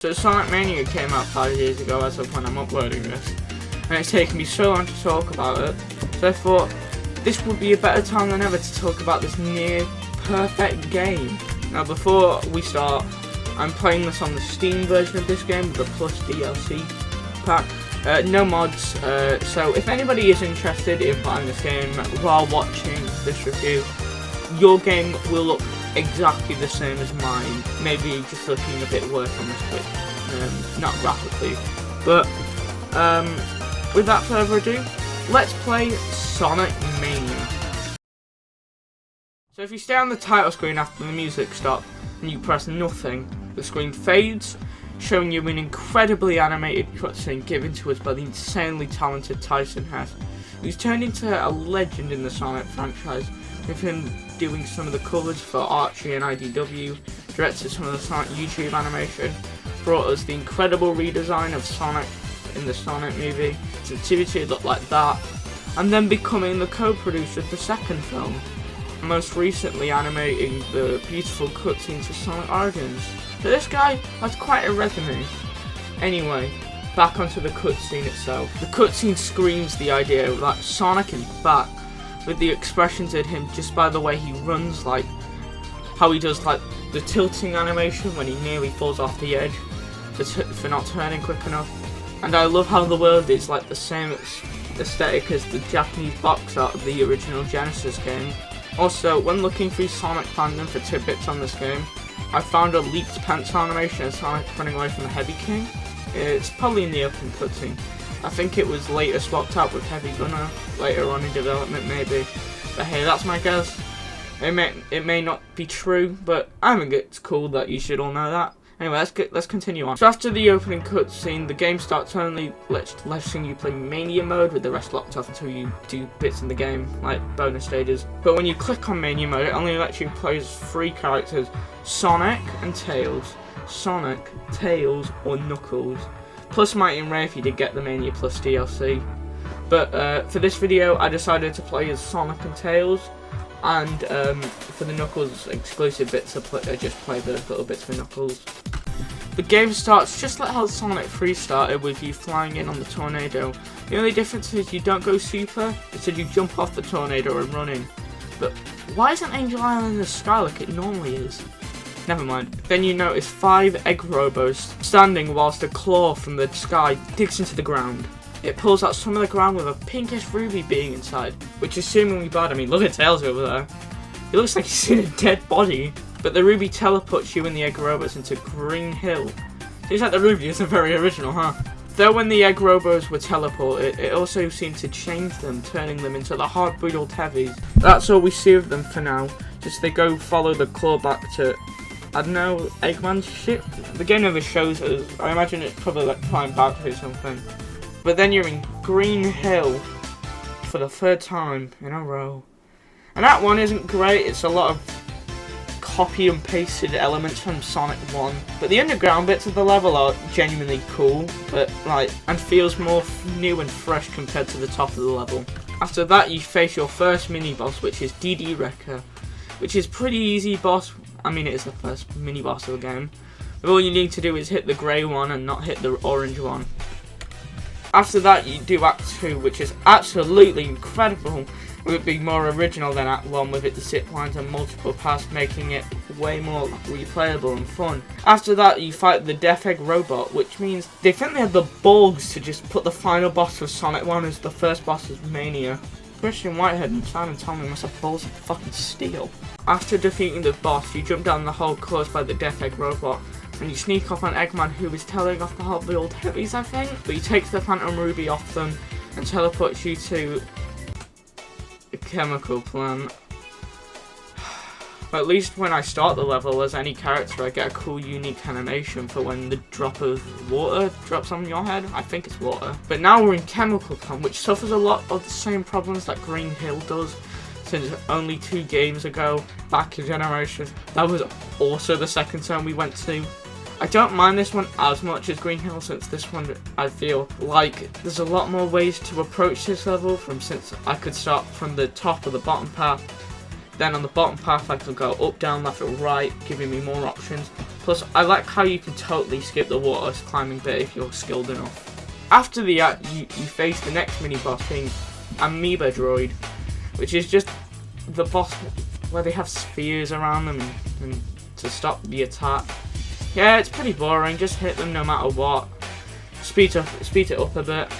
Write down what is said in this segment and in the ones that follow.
So Sonic Mania came out 5 years ago as of when I'm uploading this, and it's taken me so long to talk about it, so I thought this would be a better time than ever to talk about this near perfect game. Now before we start, I'm playing this on the Steam version of this game with a Plus DLC pack, no mods, so if anybody is interested in buying this game while watching this review, your game will look exactly the same as mine, maybe just looking a bit worse on the Switch, not graphically, but without further ado, let's play Sonic Mania. So if you stay on the title screen after the music stops and you press nothing, the screen fades, showing you an incredibly animated cutscene given to us by the insanely talented Tyson Hess, who's turned into a legend in the Sonic franchise, with him doing some of the covers for Archie and IDW, directed some of the Sonic YouTube animation, brought us the incredible redesign of Sonic in the Sonic movie, Sensitivity looked like that, and then becoming the co-producer of the second film, most recently animating the beautiful cutscenes of Sonic Origins. So this guy has quite a resume. Anyway, back onto the cutscene itself. The cutscene screams the idea that Sonic is back, with the expressions in him just by the way he runs, like how he does like the tilting animation when he nearly falls off the edge for not turning quick enough. And I love how the world is like the same aesthetic as the Japanese box art of the original Genesis game. Also, when looking through Sonic fandom for tidbits on this game, I found a leaked pencil animation of Sonic running away from the Heavy King. It's probably in the opening cutscene. I think it was later swapped out with Heavy Gunner, later on in development maybe. But hey, that's my guess. It may not be true, but I think it's cool that you should all know that. Anyway, let's continue on. So after the opening cutscene, the game starts only letting you play Mania mode with the rest locked off until you do bits in the game, like bonus stages. But when you click on Mania mode, it only lets you play as 3 characters, Sonic and Tails, Sonic, Tails, or Knuckles. Plus Mighty and Reef, you did get the Mania Plus DLC. But for this video, I decided to play as Sonic and Tails, and for the Knuckles exclusive bits, I just play the little bits for Knuckles. The game starts just like how Sonic 3 started, with you flying in on the tornado. The only difference is you don't go super, instead you jump off the tornado and run in. But why isn't Angel Island in the sky like it normally is? Never mind. Then you notice 5 egg robos standing whilst a claw from the sky digs into the ground. It pulls out some of the ground with a pinkish ruby being inside, which is seemingly bad. I mean, look at Tails over there. He looks like he's seen a dead body. But the ruby teleports you and the egg robots into Green Hill. Seems like the ruby isn't very original, huh? Though when the egg robos were teleported, it also seemed to change them, turning them into the hard-boiled heavies. That's all we see of them for now. Just they go follow the claw back to, I don't know, Eggman's ship? The game never shows us. I imagine it's probably like flying back or something. But then you're in Green Hill for the 3rd time in a row. And that one isn't great. It's a lot of copy and pasted elements from Sonic 1. But the underground bits of the level are genuinely cool, but and feels more new and fresh compared to the top of the level. After that you face your first mini-boss, which is DD Wrecker, which is pretty easy boss. I mean, it is the first mini-boss of the game. But all you need to do is hit the grey one and not hit the orange one. After that you do Act 2, which is absolutely incredible, with it being more original than Act 1 with its zip lines and multiple paths, making it way more replayable and fun. After that you fight the Death Egg Robot, which means they think they had the balls to just put the final boss of Sonic 1 as the first boss of Mania. Christian Whitehead and Simon Tomlin must have balls of fucking steel. After defeating the boss, you jump down the hole caused by the Death Egg Robot, and you sneak off on Eggman, who is telling off the hard-boiled heavies, I think. But he takes the Phantom Ruby off them and teleports you to a chemical plant. But at least when I start the level as any character, I get a cool unique animation for when the drop of water drops on your head. I think it's water. But now we're in Chemical Plant, which suffers a lot of the same problems that Green Hill does, since only 2 games ago, back in Generation. That was also the second time we went to. I don't mind this one as much as Green Hill, since this one I feel like there's a lot more ways to approach this level, since I could start from the top or the bottom path. Then on the bottom path I can go up, down, left or right, giving me more options. Plus I like how you can totally skip the water climbing bit if you're skilled enough. After the act, you face the next mini boss being Amoeba Droid, which is just the boss where they have spheres around them and to stop the attack. Yeah, it's pretty boring, just hit them no matter what. Speed it up a bit.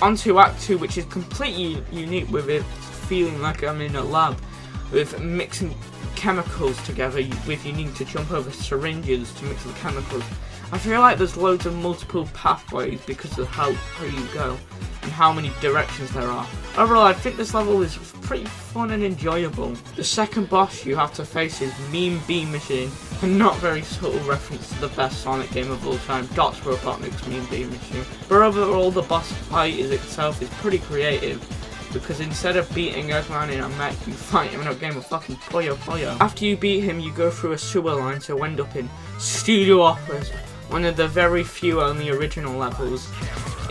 On to Act 2, which is completely unique with it feeling like I'm in a lab with mixing chemicals together with you need to jump over syringes to mix the chemicals. I feel like there's loads of multiple pathways because of how you go and how many directions there are. Overall, I think this level is pretty fun and enjoyable. The second boss you have to face is Mean Bean Machine, a not very subtle reference to the best Sonic game of all time, Dot Robotnik's Mean Bean Machine. But overall, the boss fight itself is pretty creative, because instead of beating Eggman in a mech, you fight him in a game of fucking Puyo Puyo. After you beat him, you go through a sewer line to end up in Studiopolis, one of the very few only original levels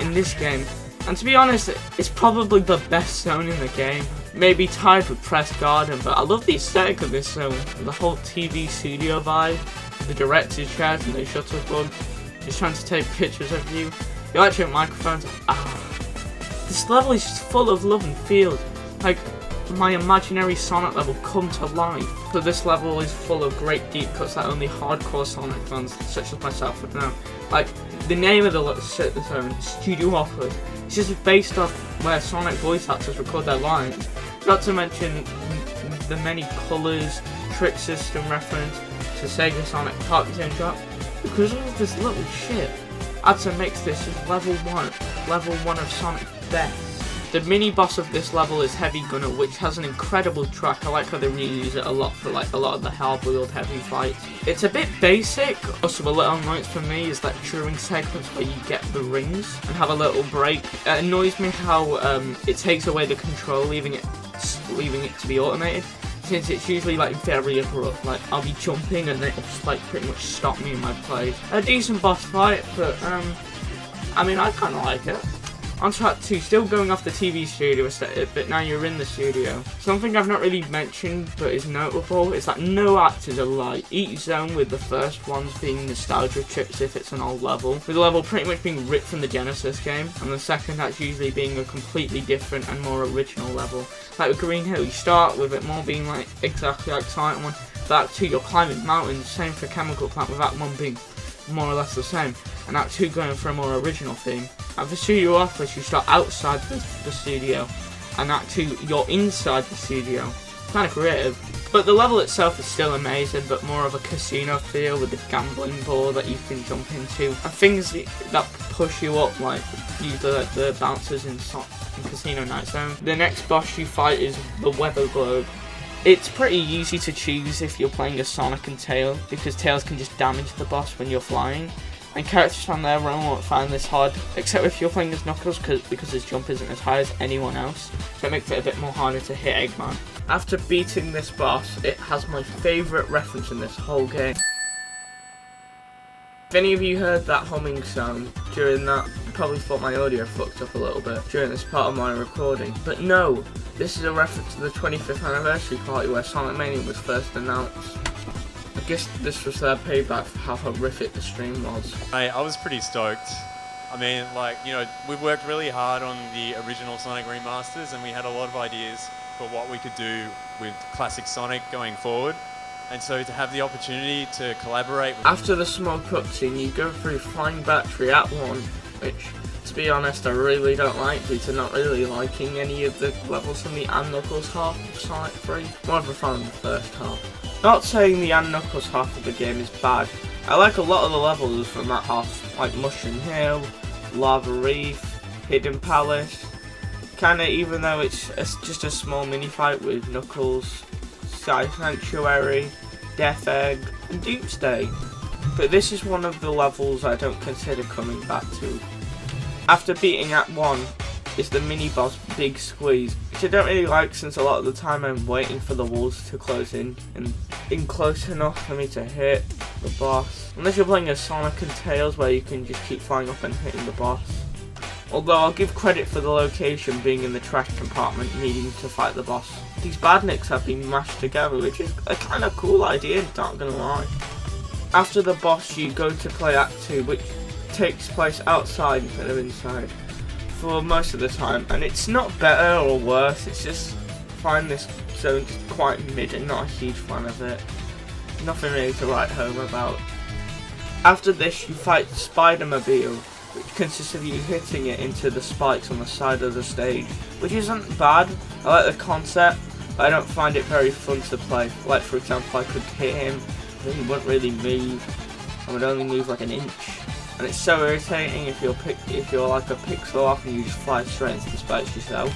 in this game. And to be honest, it's probably the best zone in the game. Maybe tied with Press Garden, but I love the aesthetic of this zone. The whole TV studio vibe, the director's chairs and the shuttle bug, just trying to take pictures of you. The electric microphones, This level is just full of love and feels like my imaginary Sonic level come to life. So this level is full of great deep cuts that only hardcore Sonic fans such as myself would know. Like, the name of the zone, Studiopolis, it's just based off where Sonic voice actors record their lines. Not to mention the many colours, trick system reference to Sega Sonic cartoon drop. Because of this little shit, Adson makes this as level 1 of Sonic's best. The mini boss of this level is Heavy Gunner, which has an incredible track. I like how they reuse it a lot for like a lot of the hard-boiled heavy fights. It's a bit basic. Also, a little annoyance for me is that during segments where you get the rings and have a little break, it annoys me how it takes away the control, leaving it to be automated. Since it's usually like very abrupt, like I'll be jumping and it'll just like pretty much stop me in my place. A decent boss fight, but I mean I kind of like it. On to Act 2, still going off the TV studio aesthetic, but now you're in the studio. Something I've not really mentioned but is notable is that no act is alike. Each zone, with the first ones being nostalgia trips if it's an old level, with the level pretty much being ripped from the Genesis game, and the second act usually being a completely different and more original level. Like with Green Hill, you start with it more being like exactly like Silent 1, but Act 2 you're climbing mountains, same for Chemical Plant, with Act 1 being more or less the same, and Act 2 going for a more original theme. At the Studiopolis you start outside the studio, and Act 2 you're inside the studio. Kind of creative. But the level itself is still amazing, but more of a casino feel with the gambling board that you can jump into, and things that push you up, like the bouncers in Casino Night Zone. The next boss you fight is the Weather Globe. It's pretty easy to choose if you're playing as Sonic and Tails, because Tails can just damage the boss when you're flying, and characters on their own won't find this hard, except if you're playing as Knuckles because his jump isn't as high as anyone else, so it makes it a bit more harder to hit Eggman. After beating this boss, it has my favourite reference in this whole game. If any of you heard that humming sound during that, you probably thought my audio fucked up a little bit during this part of my recording. But no, this is a reference to the 25th anniversary party where Sonic Mania was first announced. I guess this was their payback for how horrific the stream was. I was pretty stoked. I mean, like, you know, we've worked really hard on the original Sonic remasters and we had a lot of ideas for what we could do with classic Sonic going forward. And so to have the opportunity to collaborate with... After the small cutscene, you go through Flying Battery Act 1, which, to be honest, I really don't like due to not really liking any of the levels from the and Knuckles half of Sonic 3. More of a fan of the first half. Not saying the and Knuckles half of the game is bad. I like a lot of the levels from that half, like Mushroom Hill, Lava Reef, Hidden Palace. Kinda, even though it's just a small mini fight with Knuckles, Sky Sanctuary, Death Egg, and Doomsday. But this is one of the levels I don't consider coming back to. After beating Act 1 is the mini boss Big Squeeze, which I don't really like since a lot of the time I'm waiting for the walls to close in close enough for me to hit the boss. Unless you're playing as Sonic and Tails where you can just keep flying up and hitting the boss. although I'll give credit for the location being in the trash compartment needing to fight the boss. These badniks have been mashed together, which is a kind of cool idea, not gonna lie. After the boss you go to play Act 2, which takes place outside instead of inside for most of the time, and it's not better or worse, it's just find this zone just quite mid and not a huge fan of it. Nothing really to write home about. After this you fight Spider-Mobile, which consists of you hitting it into the spikes on the side of the stage, which isn't bad. I like the concept, but I don't find it very fun to play. Like for example, I could hit him, but he wouldn't really move. I would only move like an inch, and it's so irritating if you're like a pixel off and you just fly straight into the spikes yourself.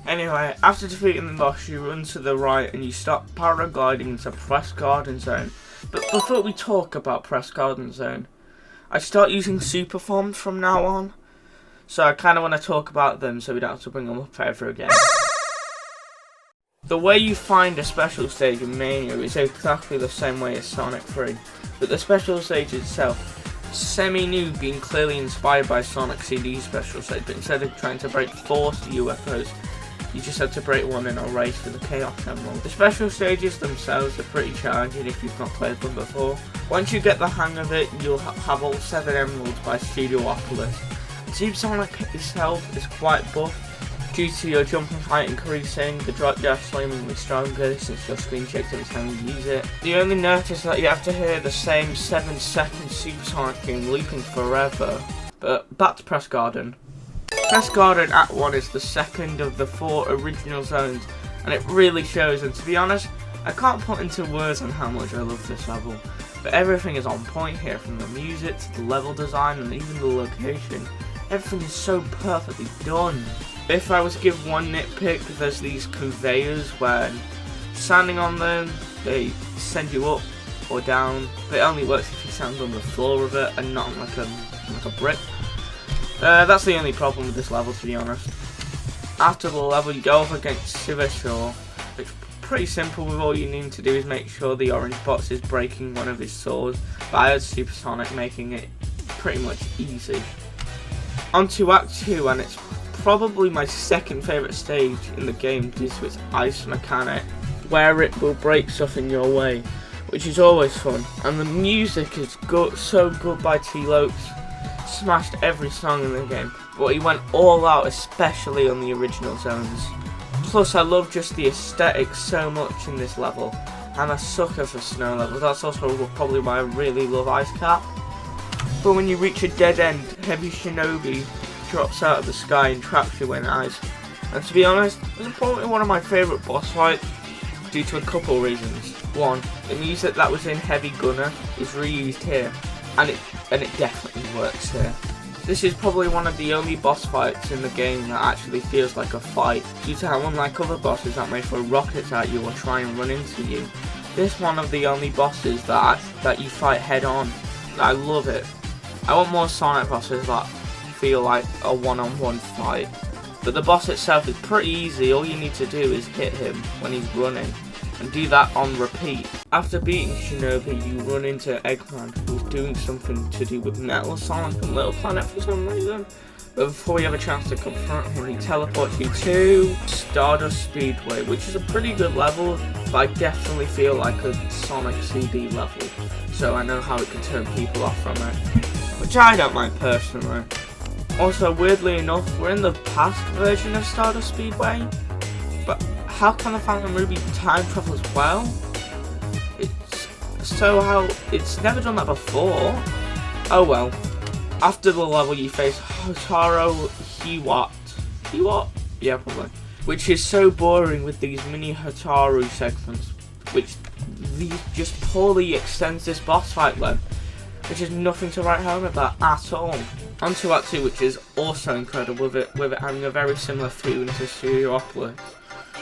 Anyway, after defeating the boss, you run to the right and you start paragliding into Press Garden Zone. But before we talk about Press Garden Zone, I start using super forms from now on, so I kind of want to talk about them so we don't have to bring them up ever again. The way you find a special stage in Mania is exactly the same way as Sonic 3, but the special stage itself, semi-new, being clearly inspired by Sonic CD's special stage, but instead of trying to break 4 UFOs, you just had to break one in a race for the Chaos Emerald. The special stages themselves are pretty challenging if you've not played them before. Once you get the hang of it, you'll have all 7 emeralds by Studiopolis. Team Sonic itself is quite buff, due to your jumping height increasing, the drop dash seemingly stronger since your screen shakes every time you use it. You only notice that you have to hear the same 7-second Super Sonic theme looping forever. But back to Press Garden. Press Garden Act 1 is the second of the 4 original zones, and it really shows, and to be honest, I can't put into words on how much I love this level, but everything is on point here, from the music to the level design and even the location. Everything is so perfectly done. If I was to give one nitpick, there's these conveyors where standing on them, they send you up or down, but it only works if you stand on the floor of it and not on like a brick. That's the only problem with this level, to be honest. After the level you go up against Silvershore, which is pretty simple. With all you need to do is make sure the orange box is breaking one of his swords, but I had Supersonic making it pretty much easy. On to Act 2, and it's probably my second favourite stage in the game due to its ice mechanic, where it will break stuff in your way, which is always fun. And the music is so good by T-Lokes. Smashed every song in the game, but he went all out, especially on the original zones. Plus I love just the aesthetics so much in this level. I'm a sucker for snow levels, that's also probably why I really love Ice Cap. But when you reach a dead end, Heavy Shinobi drops out of the sky and traps you in ice. And to be honest, it's probably one of my favourite boss fights due to a couple reasons. One, the music that was in Heavy Gunner is reused here, and it definitely works here. This is probably one of the only boss fights in the game that actually feels like a fight, due to how unlike other bosses that may throw rockets at you or try and run into you. This is one of the only bosses that you fight head on. I love it. I want more Sonic bosses that feel like a one-on-one fight. But the boss itself is pretty easy, all you need to do is hit him when he's running, and do that on repeat. After beating Shinobi, you run into Eggman, who's doing something to do with Metal Sonic and Little Planet for some reason. But before you have a chance to confront him, he teleports you to Stardust Speedway, which is a pretty good level, but I definitely feel like a Sonic CD level, so I know how it can turn people off from it, which I don't mind personally. Also, weirdly enough, we're in the past version of Stardust Speedway, but how can the Phantom Ruby time travel as well? It's never done that before. Oh well. After the level you face Hotaru Hiwat? Yeah, probably. Which is so boring with these mini Hotaru segments, which just poorly extends this boss fight then, which is nothing to write home about at all. On to Act 2, which is also incredible, with it having a very similar feeling to Studiopolis.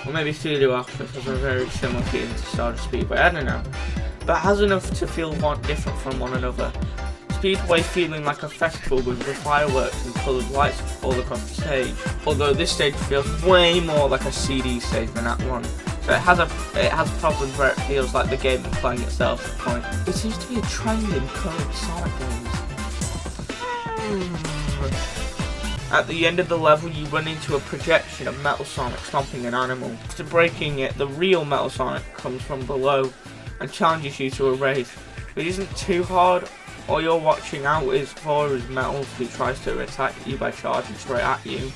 Or maybe Studiopolis has a very similar feeling to Stardust Speedway, I don't know. But it has enough to feel different from one another. Speedway feeling like a festival with the fireworks and coloured lights all across the stage. Although this stage feels way more like a CD stage than Act 1. So it has problems where it feels like the game is playing itself at the point. It seems to be a trend in current Sonic games. At the end of the level, you run into a projection of Metal Sonic stomping an animal. After breaking it, the real Metal Sonic comes from below and challenges you to a race. It isn't too hard. All you're watching out is for is Metal, who tries to attack you by charging straight at you.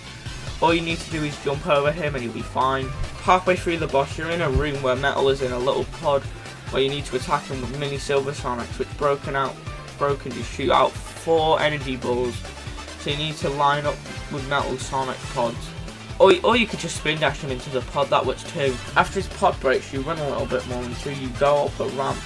All you need to do is jump over him and you'll be fine. Halfway through the boss, you're in a room where Metal is in a little pod where you need to attack him with mini Silver Sonics, which broken just shoot out 4 energy balls. So you need to line up with Metal Sonic pods. Or you could just spin dash him into the pod, that works too. After his pod breaks, you run a little bit more until you go up a ramp.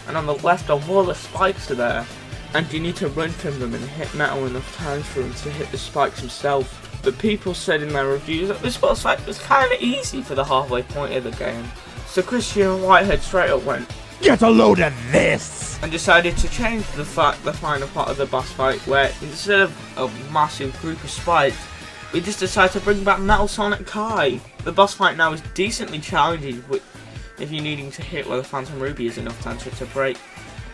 And on the left, a wall of spikes are there. And you need to run from them and hit Metal enough times for him to hit the spikes himself. But people said in their reviews that this boss fight was kind of easy for the halfway point of the game. So Christian Whitehead straight up went, "Get a load of this!" and decided to change the final part of the boss fight, where instead of a massive group of spikes, we just decided to bring back Metal Sonic Kai. The boss fight now is decently challenging if you're needing to hit where the Phantom Ruby is enough time for it to break.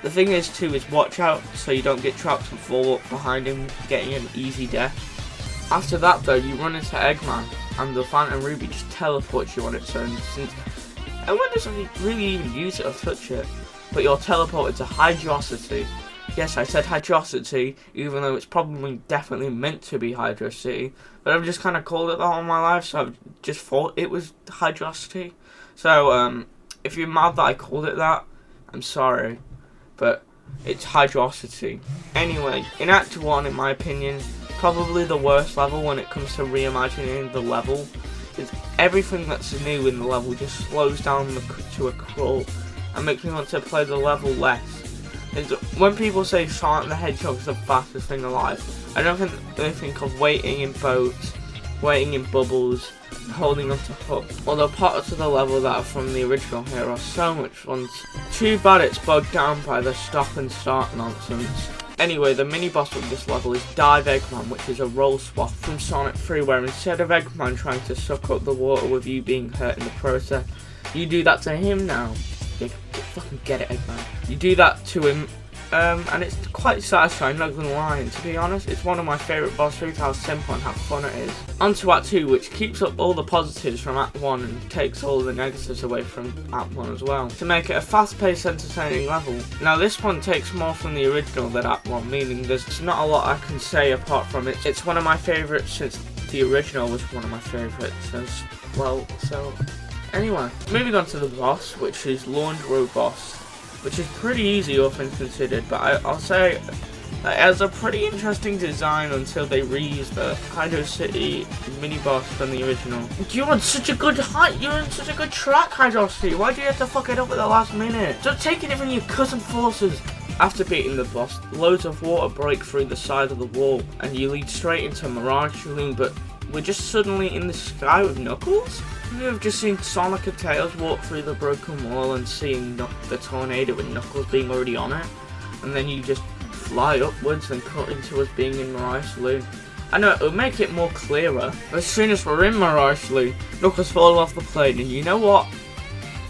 The thing is too is watch out so you don't get trapped and fall up behind him, getting an easy death. After that though, you run into Eggman, and the Phantom Ruby just teleports you on its own, since Eggman doesn't really even use it or touch it. But you're teleported to Hydrocity. Yes, I said Hydrocity, even though it's probably definitely meant to be Hydrocity. But I've just kind of called it that all my life, so I've just thought it was Hydrocity. So, if you're mad that I called it that, I'm sorry. But it's Hydrocity. Anyway, in Act 1, in my opinion, probably the worst level when it comes to reimagining the level. Because everything that's new in the level just slows down to a crawl and makes me want to play the level less. When people say Sonic the Hedgehog is the fastest thing alive, I don't think they think of waiting in boats, waiting in bubbles, holding onto hooks. Although parts of the level that are from the original here are so much fun. Too bad it's bogged down by the stop and start nonsense. Anyway, the mini-boss of this level is Dive Eggman, which is a roll swap from Sonic 3, where instead of Eggman trying to suck up the water with you being hurt in the process, you do that to him now. Yeah, fucking get it, Eggman. You do that to him, and it's quite satisfying, not gonna lie, and to be honest, it's one of my favourite boss fights, how simple and how fun it is. On to Act 2, which keeps up all the positives from Act 1 and takes all the negatives away from Act 1 as well, to make it a fast-paced, entertaining level. Now this one takes more from the original than Act 1, meaning there's not a lot I can say apart from it. It's one of my favourites since the original was one of my favourites as well, so anyway. Moving on to the boss, which is Launch Road Boss, which is pretty easy all things considered, but I'll say it has a pretty interesting design until they reuse the Hydrocity mini-boss from the original. You're on such a good height, you're on such a good track, Hydrocity. Why do you have to fuck it up at the last minute? Stop taking it from your cousin forces. After beating the boss, loads of water break through the side of the wall, and you lead straight into Mirage Saloon, but we're just suddenly in the sky with Knuckles? We've just seen Sonic and Tails walk through the broken wall and seeing the tornado with Knuckles being already on it. And then you just fly upwards and cut into us being in Mirage Saloon. I know, it'll make it more clearer. As soon as we're in Mirage Saloon, Knuckles falls off the plane, and you know what?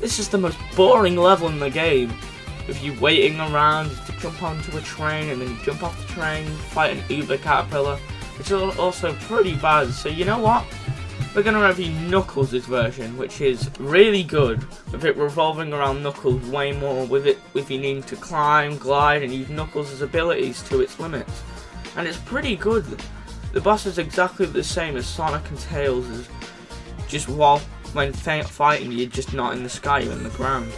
This is the most boring level in the game. With you waiting around to jump onto a train, and then you jump off the train, fight an Uber Caterpillar. It's also pretty bad, so you know what? We're going to review Knuckles' version, which is really good, with it revolving around Knuckles way more, with you needing to climb, glide, and use Knuckles' abilities to its limits. And it's pretty good. The boss is exactly the same as Sonic and Tails, just when fighting you're just not in the sky, you're in the ground.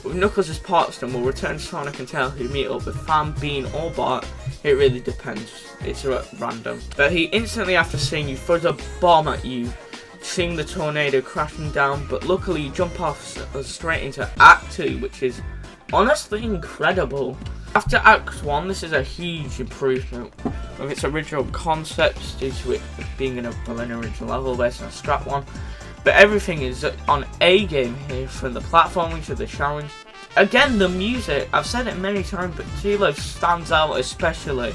With Knuckles' part stun, we'll return Sonic and Tails who meet up with Fan, Bean or Bart. It really depends, it's random. But he instantly, after seeing you, throws a bomb at you, seeing the tornado crashing down, but luckily you jump off straight into Act 2, which is honestly incredible. After Act 1, this is a huge improvement of its original concepts due to it being an original level based on a Strat 1. But everything is on A game here, from the platforming to the challenge. Again, the music, I've said it many times, but Tilo stands out especially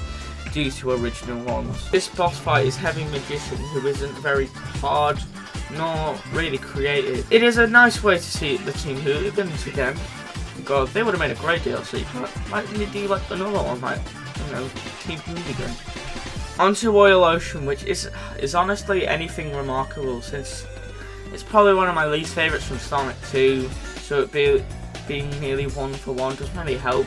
due to original ones. This boss fight is Heavy Magician, who isn't very hard nor really creative. It is a nice way to see the Team Hooligans again. God, they would have made a great DLC, but why didn't they do like another one, like, you know, Team Hooligan? Onto Oil Ocean, which is honestly anything remarkable, since it's probably one of my least favourites from Sonic 2, so it being nearly 1-for-1 doesn't really help.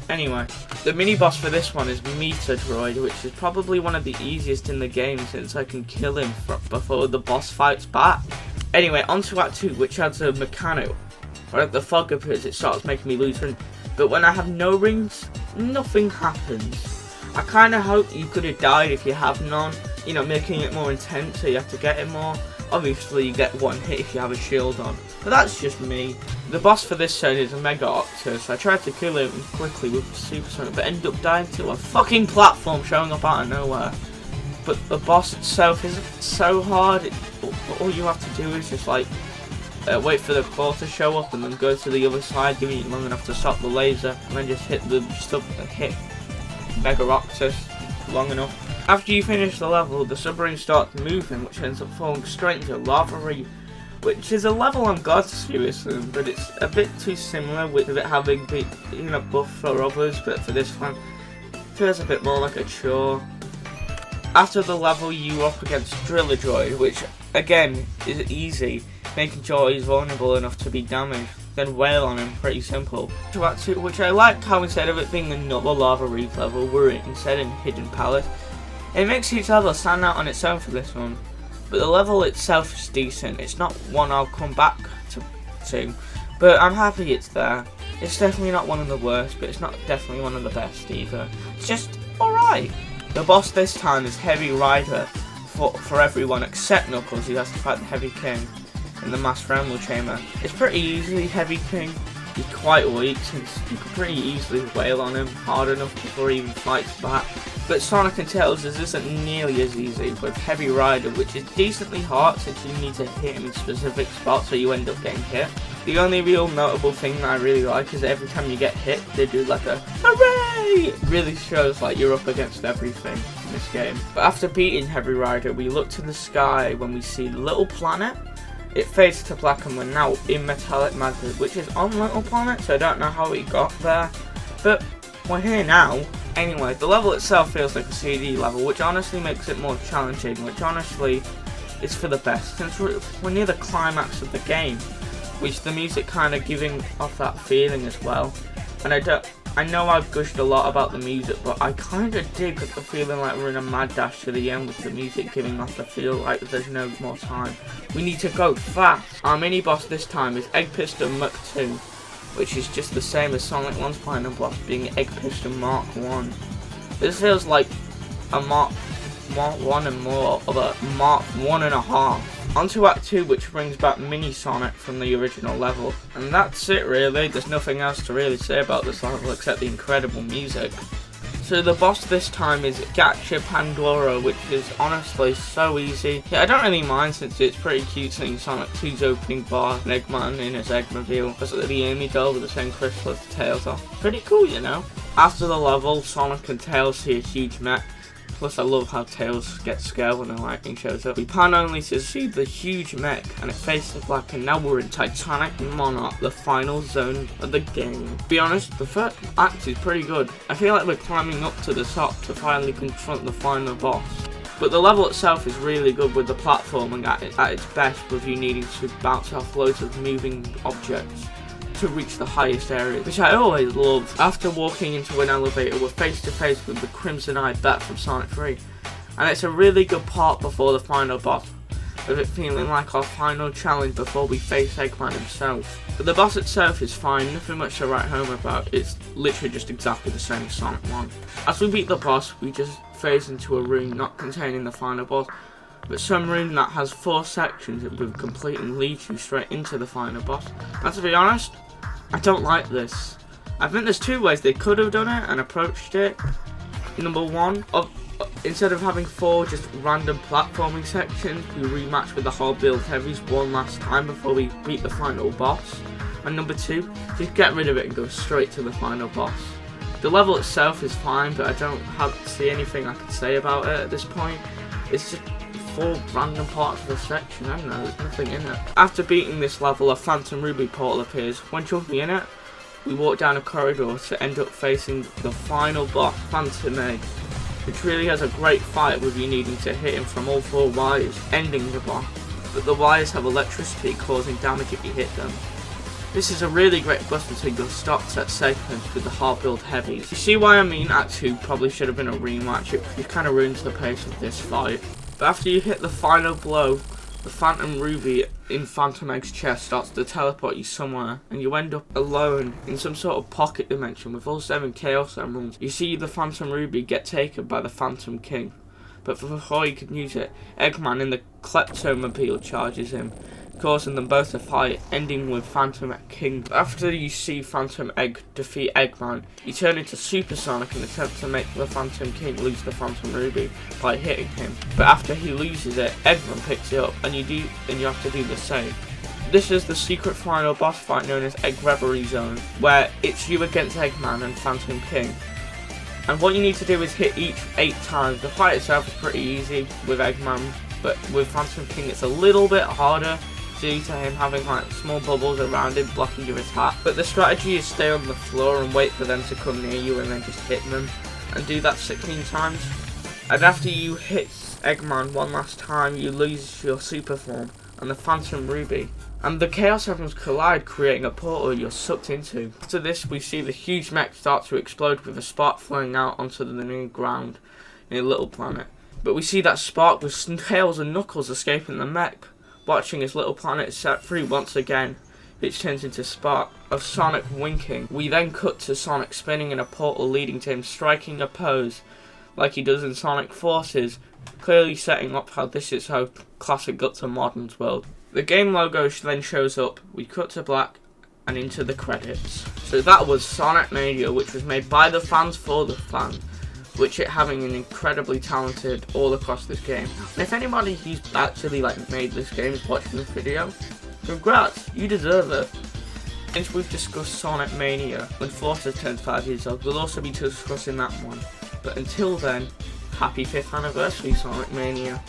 Anyway, the mini-boss for this one is Meter Droid, which is probably one of the easiest in the game since I can kill him before the boss fights back. Anyway, onto Act 2, which adds a mechanic. When the fog appears, it starts making me lose rings, but when I have no rings, nothing happens. I kinda hope you could have died if you have none, you know, making it more intense so you have to get it more. Obviously you get one hit if you have a shield on, but that's just me. The boss for this zone is a Mega Octus. I tried to kill him quickly with Super Sonic, but ended up dying to a fucking platform showing up out of nowhere. But the boss itself isn't so hard. All you have to do is just like wait for the claw to show up and then go to the other side, giving you long enough to stop the laser, and then just hit Mega Octus long enough. After you finish the level, the submarine starts moving, which ends up falling straight into Lava Reef, which is a level I'm glad to see this in, but it's a bit too similar with it having been, you know, buff for others, but for this one, it feels a bit more like a chore. After the level, you're up against Driller Droid, which again is easy, making sure he's vulnerable enough to be damaged. Then wail on him, pretty simple. To Act 2, which I like how instead of it being another Lava Reef level, we're instead in Hidden Palace. It makes each level stand out on its own for this one, but the level itself is decent. It's not one I'll come back to, but I'm happy it's there. It's definitely not one of the worst, but it's not definitely one of the best either. It's just alright. The boss this time is Heavy Rider for everyone except Knuckles, who has to fight the Heavy King in the Mass Ramble Chamber. It's pretty easy. Heavy King is quite weak since you can pretty easily wail on him hard enough before he even fights back. But Sonic and Tails isn't nearly as easy with Heavy Rider, which is decently hard since you need to hit him in specific spots so you end up getting hit. The only real notable thing that I really like is that every time you get hit, they do like a hooray! It really shows like you're up against everything in this game. But after beating Heavy Rider, we look to the sky when we see Little Planet. It fades to black and we're now in Metallic Magnet, which is on Little Planet, so I don't know how it got there. But we're here now. Anyway, the level itself feels like a CD level, which honestly makes it more challenging, which honestly is for the best, since we're near the climax of the game, which the music kind of giving off that feeling as well. And I know I've gushed a lot about the music, but I kind of dig the feeling like we're in a mad dash to the end with the music giving off the feel like there's no more time. We need to go fast. Our mini-boss this time is Egg Piston Mach 2, which is just the same as Sonic 1's final boss being Egg Piston Mark 1. This feels like a Mark 1 and more of a Mark 1.5. Onto Act 2, which brings back Mini Sonic from the original level. And that's it really, there's nothing else to really say about this level except the incredible music. So the boss this time is Gacha Pandora, which is honestly so easy. Yeah, I don't really mind since it's pretty cute seeing Sonic 2's opening bar and Eggman in his Eggmobile, plus the Amy doll with the same crystal as the Tails off. Pretty cool, you know. After the level, Sonic and Tails see a huge mech. Plus I love how Tails gets scared when the lightning shows up. We pan only to see the huge mech and it fades to black, and now we're in Titanic Monarch, the final zone of the game. To be honest, the first act is pretty good. I feel like we're climbing up to the top to finally confront the final boss. But the level itself is really good with the platforming at its best, with you needing to bounce off loads of moving objects to reach the highest area, which I always love. After walking into an elevator, we're face to face with the Crimson Eye Bat from Sonic 3, and it's a really good part before the final boss, with it feeling like our final challenge before we face Eggman himself. But the boss itself is fine, nothing much to write home about. It's literally just exactly the same as Sonic 1. As we beat the boss, we just phase into a room not containing the final boss, but some room that has 4 sections that we've completed and leads you straight into the final boss. And to be honest, I don't like this. I think there's 2 ways they could have done it and approached it. Number 1, instead of having 4 just random platforming sections, we rematch with the whole build heavies one last time before we beat the final boss. And number 2, just get rid of it and go straight to the final boss. The level itself is fine, but I don't see anything I can say about it at this point. It's just 4 random parts of the section, I don't know, there's nothing in it. After beating this level, a Phantom Ruby portal appears. When jumping in it, we walk down a corridor to end up facing the final boss, Phantom Egg. which really has a great fight with you needing to hit him from all 4 wires, ending the boss. But the wires have electricity causing damage if you hit them. This is a really great boss until you're stopped at segments with the hard build heavies. You see why I mean Act 2 probably should have been a rematch, it kind of ruins the pace of this fight. But after you hit the final blow, the Phantom Ruby in Phantom Egg's chest starts to teleport you somewhere, and you end up alone in some sort of pocket dimension with all 7 Chaos Emeralds. You see the Phantom Ruby get taken by the Phantom King, but before you can use it, Eggman in the Kleptomobile charges him, causing them both to fight, ending with Phantom King. After you see Phantom Egg defeat Eggman, you turn into Supersonic and attempt to make the Phantom King lose the Phantom Ruby by hitting him. But after he loses it, Eggman picks it up, and you have to do the same. This is the secret final boss fight known as Egg Reverie Zone, where it's you against Eggman and Phantom King. And what you need to do is hit each 8 times. The fight itself is pretty easy with Eggman, but with Phantom King it's a little bit harder, due to him having like small bubbles around him blocking your attack. But the strategy is stay on the floor and wait for them to come near you and then just hit them, and do that 16 times. And after you hit Eggman one last time, you lose your super form and the Phantom Ruby, and the Chaos Emeralds collide, creating a portal you're sucked into. After this, we see the huge mech start to explode with a spark flowing out onto the new ground in a little planet. But we see that spark with Tails and Knuckles escaping the mech, watching his little planet set free once again, which turns into Spark of Sonic winking. We then cut to Sonic spinning in a portal, leading to him striking a pose like he does in Sonic Forces, clearly setting up how this is how classic got to Modern's world. The game logo then shows up, we cut to black, and into the credits. So that was Sonic Mania, which was made by the fans for the fans, which it having an incredibly talented all across this game. And if anybody who's actually made this game is watching this video, congrats, you deserve it. Since we've discussed Sonic Mania, when Forza turns 5 years old, we'll also be discussing that one. But until then, happy 5th anniversary Sonic Mania.